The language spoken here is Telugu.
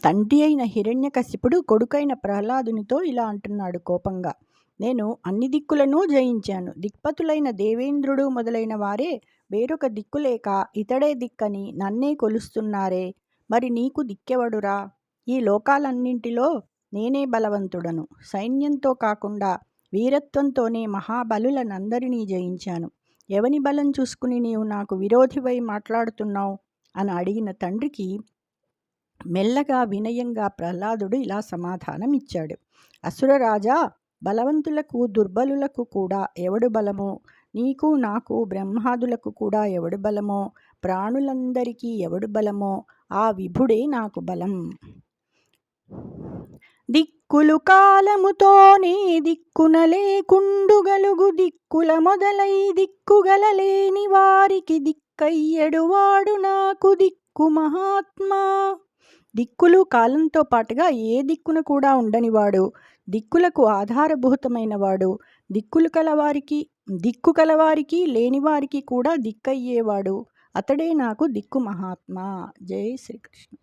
తండ్రి అయిన హిరణ్యకశిపుడు కొడుకైన ప్రహ్లాదునితో ఇలా అంటున్నాడు కోపంగా. నేను అన్ని దిక్కులను జయించాను. దిక్పతులైన దేవేంద్రుడు మొదలైన వారే వేరొక దిక్కులేక ఇతడే దిక్కని నన్నే కొలుస్తున్నారే. మరి నీకు దిక్కెవడురా? ఈ లోకాలన్నింటిలో నేనే బలవంతుడను. సైన్యంతో కాకుండా వీరత్వంతోనే మహాబలులనందరినీ జయించాను. ఎవని బలం చూసుకుని నీవు నాకు విరోధివై మాట్లాడుతున్నావు అని అడిగిన తండ్రికి మెల్లగా వినయంగా ప్రహ్లాదుడు ఇలా సమాధానం ఇచ్చాడు. అసురరాజా, బలవంతులకు దుర్బలులకు కూడా ఎవడు బలమో, నీకు నాకు బ్రహ్మాదులకు కూడా ఎవడు బలమో, ప్రాణులందరికీ ఎవడు బలమో ఆ విభుడే నాకు బలం. దిక్కులు కాలముతోనే దిక్కున లేకుండుగలుగు దిక్కుల మొదలై దిక్కుగల లేని వారికి దిక్కయ్యడువాడు నాకు దిక్కు మహాత్మా. దిక్కులు కాలంతో పాటుగా ఏ దిక్కున కూడా ఉండనివాడు, దిక్కులకు ఆధారభూతమైనవాడు, దిక్కు కలవారికి లేనివారికి కూడా దిక్కయ్యేవాడు, అతడే నాకు దిక్కు మహాత్మా. జై శ్రీకృష్ణ.